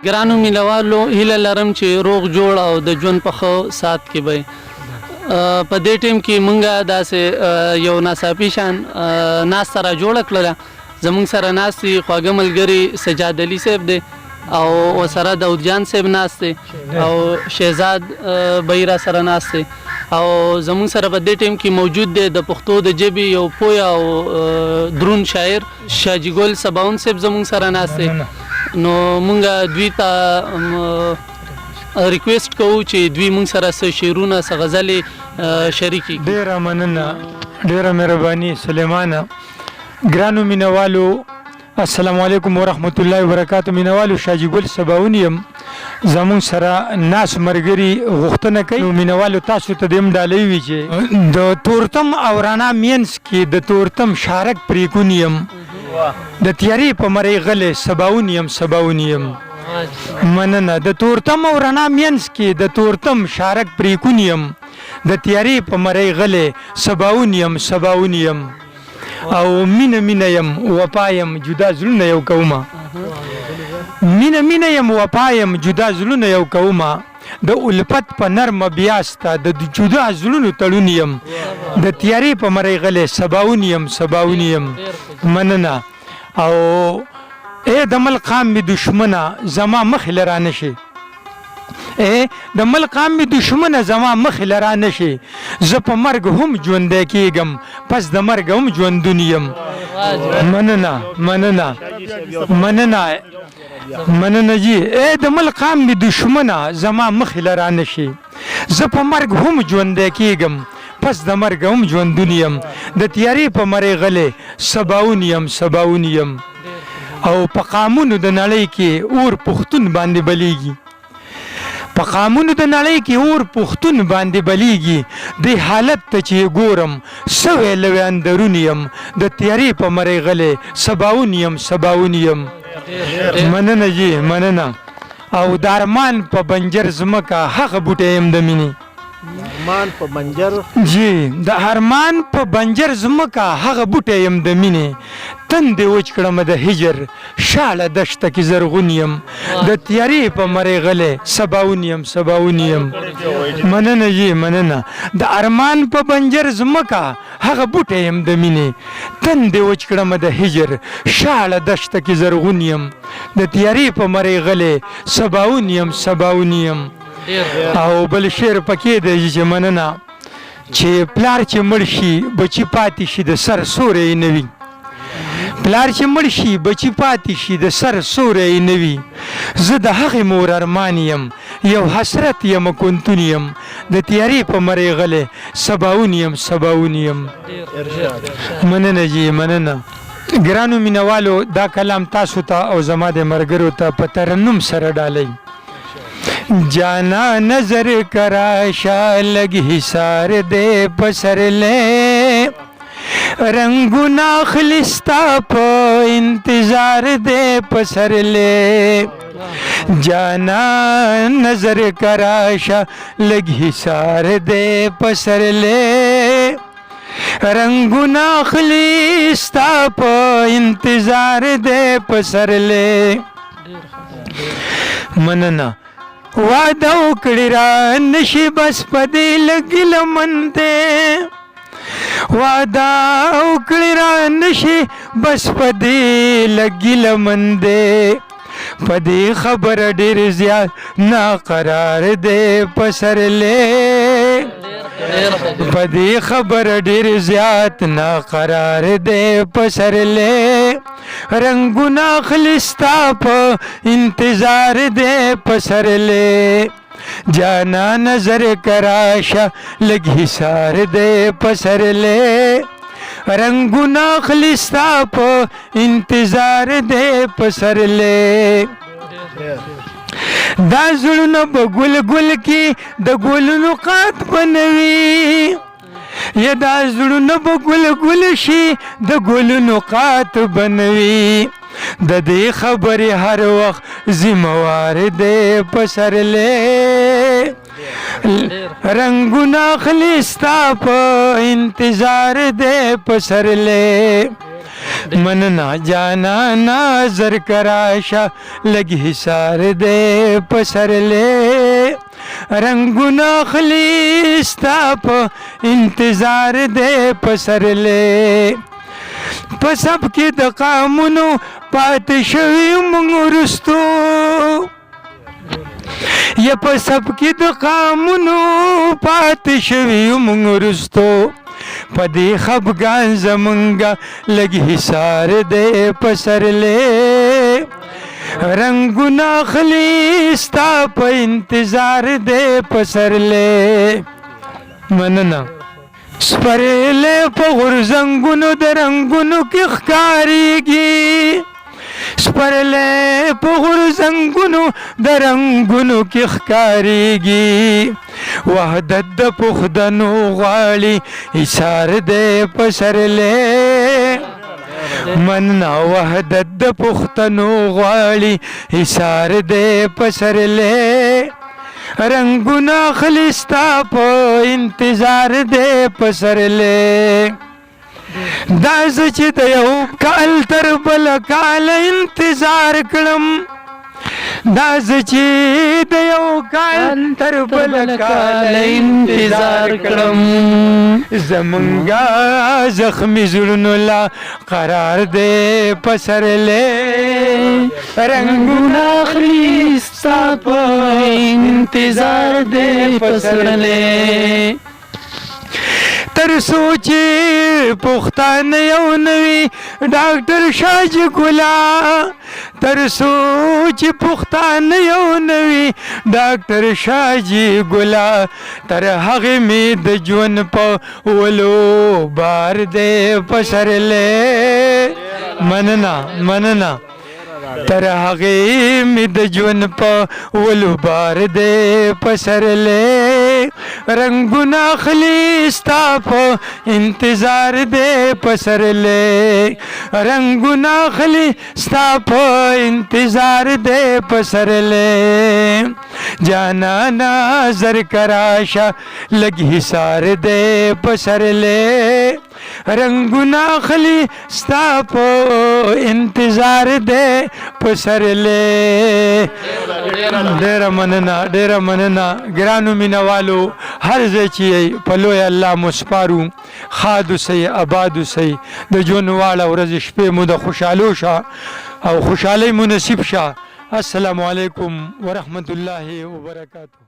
ګرانو مینوالو هیله لرم چې روغ جوړ او د ژوند په ښه سات کې به په دې ټیم کې مونږه داسې یو ناڅاپي شان ناسته را جوړه کړله. زمونږ سره ناست دي خواږه ملګري سجاد علي صاحب دی او ورسره داود جان صاحب ناست دی او شهزاد بهي را سره ناست دی او زمونږ سره په دې ټیم کې موجود دی د پښتو د ژبې یو پوه او درون شاعر شاجي ګل سباون صاحب زمونږ سره ناست دی. نو مونږه دوی ته ریکویسټ کوو چې دوی مونږ سره څه شعرونه څه غزلې شریکي. ډیره مننه، ډیره مهرباني سلیمانه. ګرانو مینوالو السلام علیکم ورحمت الله وبرکاتو. مینوالو شاجي ګل سباون یم، زمون سره ناس مرګري غوښتنه کوي. مینوالو تاسو ته دیم ډالۍ وی چې د تورتم او رانا مینس کې د تورتم شارک پریکون یم، د تیاری په مری غلې سباون یم سباون یم. مننه. د تورتم او رانا مینس کې د تورتم شارک پریکون یم، د تیاری په مری غلې سباون یم سباون یم. او مینه مینه یم وپایم جدا زلونه یو کومه، مینه مینه یم وپایم جدا زلونه یو کومه، د الفت په نرم بیاسته د جدا زلونو تړون یم، د تیاری په مری غلې سباون یم سباون یم. مننه. او اے د ملقام می دشمنه زما مخ لرانه شي، اے د ملقام می دشمنه زما مخ لرانه شي، زه په مرګ هم ژوندی کېږم پس د مرګ هم ژوندون یم. مننه مننه مننه مننه جی. اے د ملقام می دشمنه زما مخ لرانه شي، زه په مرګ هم ژوندی کېږم پس د مرګ هم ژوندون یم، د تیاری په مری غلې سباون یم سباون یم. او په قامونو د نړۍ کې اور پښتون باندې بلیږي، په قامونو د نړۍ کې اور پښتون باندې بلیږي، د حالت ته چې ګورم سوې لوی اندرون یم، د تیاری په مری غلې سباون یم سباون یم. مننه جی مننه. او د ارمان په بنجر زمکه هغه بوټی یم د مینې، ارمان په بنجر جی د ارمان په بنجر زمکه هغه بوټی یم د مینې، تندې وچ کړم د هجر شاله دشته کې زرغون یم، د تیاری په مری غلې سباون یم سباون یم. مننه جی مننه. د ارمان په بنجر زمکه هغه بوټی یم د مینې، تندې وچ کړم د هجر شاله دشته کې زرغون یم، د تیاری په مری غلې سباون یم سباون یم. او بل شعر پکې دی چې مننه چې پلار چې مړ شي بچی پاتې شي د سر سوری نه وي، پلار چې مړ شي بچی پاتې شي د سر سوری نه وي، زه د هغې مور ارمان یم یو حسرت یم کنتون یم، د تیاری په مری غلې سباون یم سباون یم. مننه جی مننه. ګرانو مینوالو دا کلام تاسو ته او زما د ملګرو ته په ترنم سره ډالۍ. جانا نظر کراشا لگ حصار دے پسر لے، رنگنا خلستا پا انتظار دے پسر لے، جانا نظر کراشا لگ حصار دے پسر لے، رنگنا خلستا پا انتظار دے پسر لے. مننه. وعده وکړی را نشي بس پدې لګي لمن دی، وعده وکړی را نشي بس پدې لګي لمن دی، پدې خبر ډېر زیات ناقرار دی پسرلې، پدې خبر ډېر زیات ناقرار دی پسرلې، رنگونه خلستا په انتظار دے پسرلے، جانا نظر کراشا لگ حصار دے پسرلے، رنگونه خلستا په انتظار دے پسرلے. دا زړونه به ګل ګل کې د ګلونو قات بنوي، یا دا زړونه به ګل ګل شي د ګلونو قات بنوي، د دې خبرې هر وخت ذمہوار دی پسرلې، رنگونه خلستا په انتظار دی پسرلې، مننا جانا نظر کراشا لگ حسار دے پسر لے رنگنا خلیستا پا انتظار دے پسر لے پسب کی دقامنو پات شوی منگرستو یا پسب کی دقامنو پات شوی منگرستو پدی خبگان زمنگا لگی حسار دے پسر لے رنگنا خلیستا پا انتظار دے پسر لے مننا سپریلے پا غرزنگونو درنگونو کی خکاریگی سپرلے پا غرزنگونو درنگونو کی خکاریگی وحدت دا پخدنو غالی حسار دے پسر لے مننا وحدت دا پختنو غالی حسار دے پسر لے رنگنا خلستا پا انتظار دے پسر لے داز چی دیو کال تر بل کال انتظار کلم داز چی دیو کال تر بل کال انتظار کلم زمنگا زخمی زلنو لا قرار دے پسر لے رنگنا خلیستا پا انتظار دے پسر لے تر سوچی پختان یو نوی ڈاکٹر شاج گلا تر سوچی پختان یو نوی ڈاکٹر شاجی گلا تر حق می د جون پا ولو بار دے پسر لے مننا تر حقی می د جون پا ولو بار دے پسر لے رنگنا خلیستا پا انتظار دے پسر لے رنگنا خلیستا پا انتظار دے پسر لے جانا نظر کراشا لگ حسار دے پسر لے رنگنا خلیستا پا انتظار دے پسر لے ډیره مننه ګرانو مینوالو هر ځای چې یې په لوی الله مو سپارو ښاد اوسئ اباد اوسئ د ژوند واړه ورځې شپې مو د خوشحالو شه او خوشحالۍ مو نصیب شه السلام علیکم ورحمت الله وبرکاته